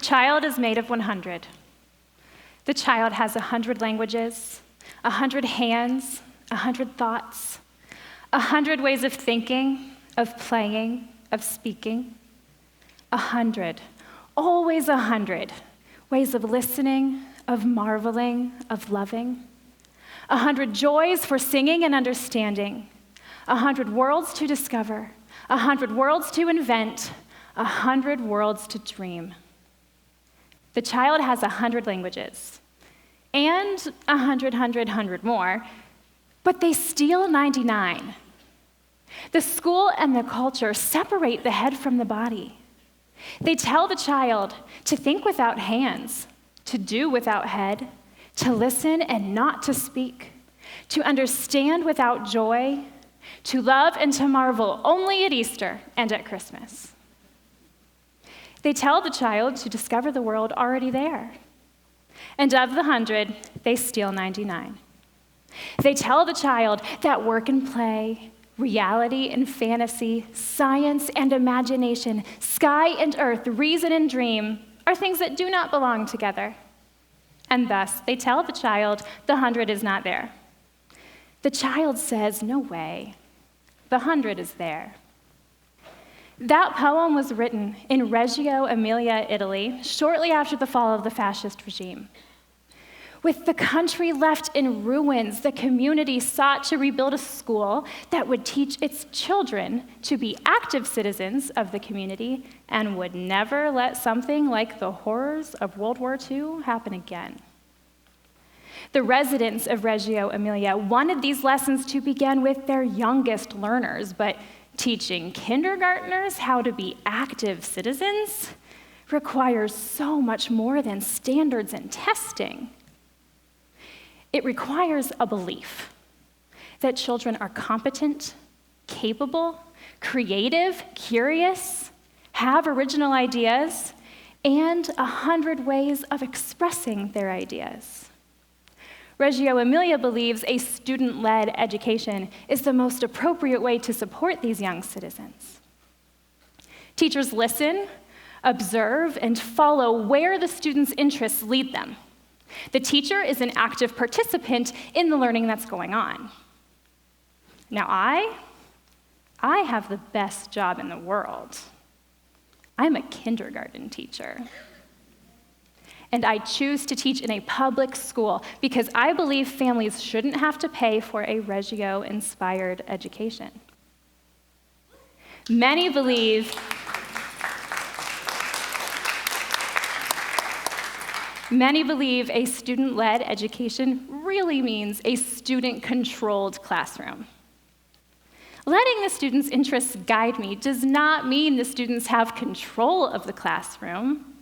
child is made of 100. The child has 100 languages, 100 hands, 100 thoughts, 100 ways of thinking, of playing, of speaking. 100, always 100 ways of listening, of marveling, of loving. 100 joys for singing and understanding. 100 worlds to discover. 100 worlds to invent. 100 worlds to dream. The child has 100 languages and 100 more, but they steal 99. The school and the culture separate the head from the body. They tell the child to think without hands, to do without head, to listen and not to speak, to understand without joy, to love and to marvel only at Easter and at Christmas. They tell the child to discover the world already there. And of the 100, they steal 99. They tell the child that work and play, reality and fantasy, science and imagination, sky and earth, reason and dream are things that do not belong together. And thus, they tell the child the 100 is not there. The child says, no way, the 100 is there. That poem was written in Reggio Emilia, Italy, shortly after the fall of the fascist regime. With the country left in ruins, the community sought to rebuild a school that would teach its children to be active citizens of the community and would never let something like the horrors of World War II happen again. The residents of Reggio Emilia wanted these lessons to begin with their youngest learners, but teaching kindergartners how to be active citizens requires so much more than standards and testing. It requires a belief that children are competent, capable, creative, curious, have original ideas, and 100 ways of expressing their ideas. Reggio Emilia believes a student-led education is the most appropriate way to support these young citizens. Teachers listen, observe, and follow where the students' interests lead them. The teacher is an active participant in the learning that's going on. Now, I have the best job in the world. I'm a kindergarten teacher. And I choose to teach in a public school because I believe families shouldn't have to pay for a Reggio-inspired education. Many believe a student-led education really means a student-controlled classroom. Letting the students' interests guide me does not mean the students have control of the classroom.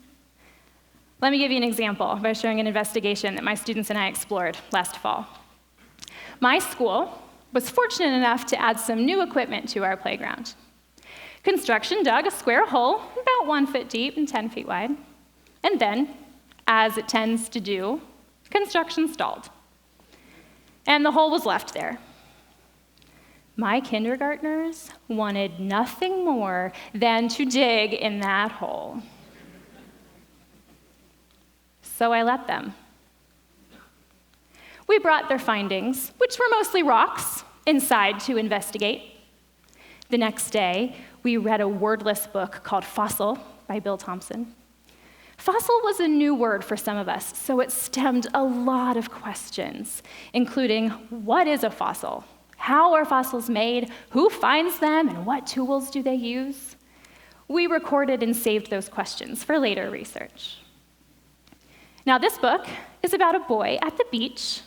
Let me give you an example by sharing an investigation that my students and I explored last fall. My school was fortunate enough to add some new equipment to our playground. Construction dug a square hole about 1 foot deep and 10 feet wide, and then, as it tends to do, construction stalled. And the hole was left there. My kindergartners wanted nothing more than to dig in that hole. So I let them. We brought their findings, which were mostly rocks, inside to investigate. The next day, we read a wordless book called Fossil by Bill Thompson. Fossil was a new word for some of us, so it stemmed a lot of questions, including what is a fossil? How are fossils made? Who finds them? And what tools do they use? We recorded and saved those questions for later research. Now, this book is about a boy at the beach.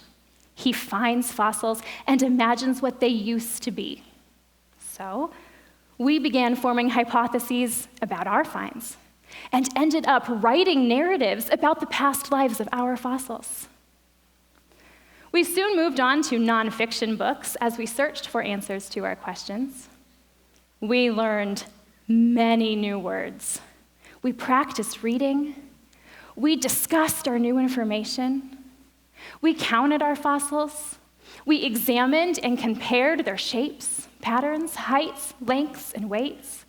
He finds fossils and imagines what they used to be. So, we began forming hypotheses about our finds and ended up writing narratives about the past lives of our fossils. We soon moved on to nonfiction books as we searched for answers to our questions. We learned many new words. We practiced reading. We discussed our new information. We counted our fossils. We examined and compared their shapes, patterns, heights, lengths, and weights.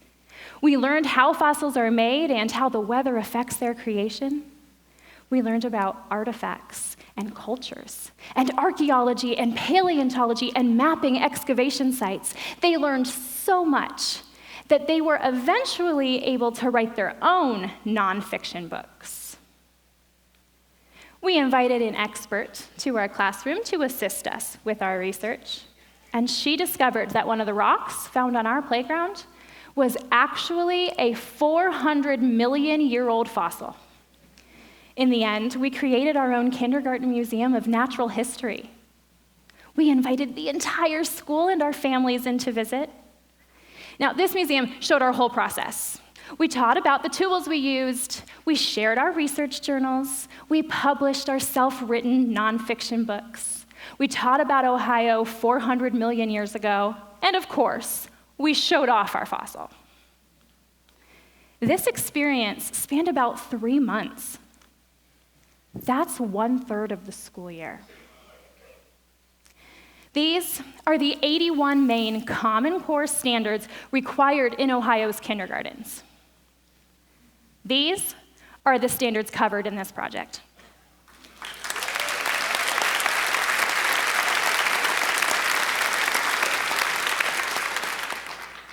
We learned how fossils are made and how the weather affects their creation. We learned about artifacts and cultures, and archaeology and paleontology and mapping excavation sites. They learned so much that they were eventually able to write their own nonfiction books. We invited an expert to our classroom to assist us with our research, and she discovered that one of the rocks found on our playground was actually a 400-million-year-old fossil. In the end, we created our own kindergarten museum of natural history. We invited the entire school and our families in to visit. Now, this museum showed our whole process. We taught about the tools we used, we shared our research journals, we published our self-written nonfiction books, we taught about Ohio 400 million years ago, and of course, we showed off our fossil. This experience spanned about 3 months. That's 1/3 of the school year. These are the 81 main Common Core standards required in Ohio's kindergartens. These are the standards covered in this project.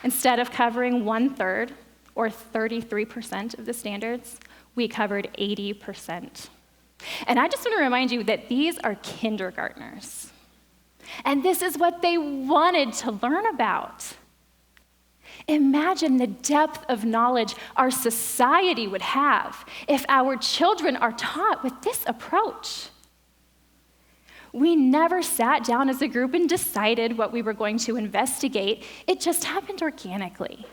Instead of covering 1/3, or 33% of the standards, we covered 80%. And I just want to remind you that these are kindergartners. And this is what they wanted to learn about. Imagine the depth of knowledge our society would have if our children are taught with this approach. We never sat down as a group and decided what we were going to investigate. It just happened organically.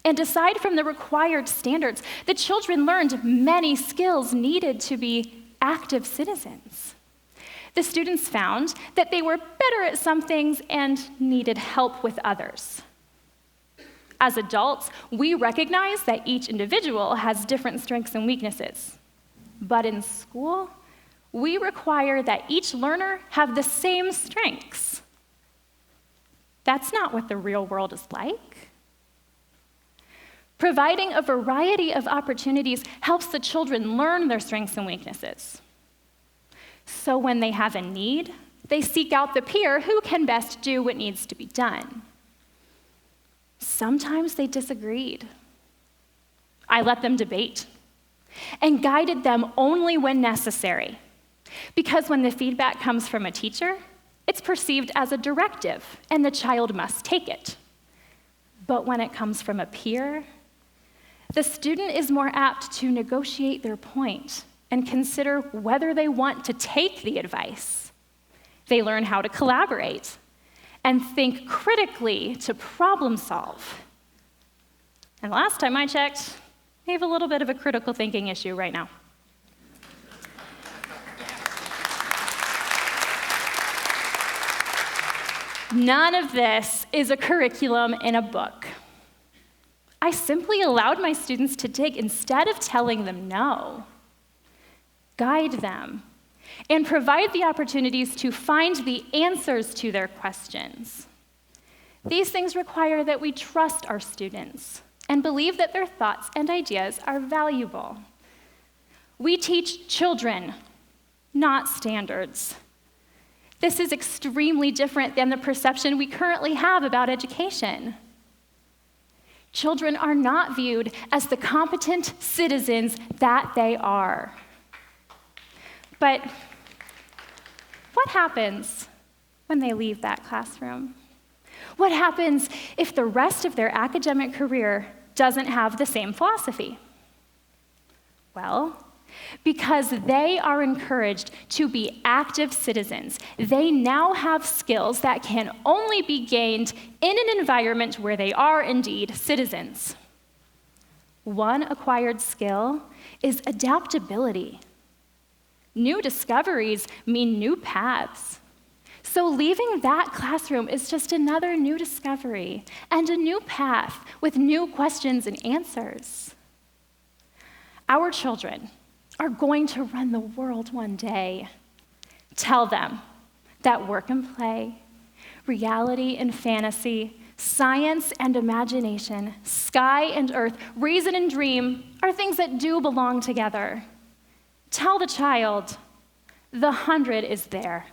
And aside from the required standards, the children learned many skills needed to be active citizens. The students found that they were better at some things and needed help with others. As adults, we recognize that each individual has different strengths and weaknesses. But in school, we require that each learner have the same strengths. That's not what the real world is like. Providing a variety of opportunities helps the children learn their strengths and weaknesses. So when they have a need, they seek out the peer who can best do what needs to be done. Sometimes they disagreed. I let them debate and guided them only when necessary, because when the feedback comes from a teacher, it's perceived as a directive and the child must take it. But when it comes from a peer, the student is more apt to negotiate their point and consider whether they want to take the advice. They learn how to collaborate and think critically to problem solve. And last time I checked, they have a little bit of a critical thinking issue right now. None of this is a curriculum in a book. I simply allowed my students to dig instead of telling them no. Guide them and provide the opportunities to find the answers to their questions. These things require that we trust our students and believe that their thoughts and ideas are valuable. We teach children, not standards. This is extremely different than the perception we currently have about education. Children are not viewed as the competent citizens that they are. But what happens when they leave that classroom? What happens if the rest of their academic career doesn't have the same philosophy? Well, because they are encouraged to be active citizens, they now have skills that can only be gained in an environment where they are indeed citizens. One acquired skill is adaptability. New discoveries mean new paths. So leaving that classroom is just another new discovery and a new path with new questions and answers. Our children are going to run the world one day. Tell them that work and play, reality and fantasy, Science and imagination, sky and earth, reason and dream are things that do belong together. Tell the child, the 100 is there.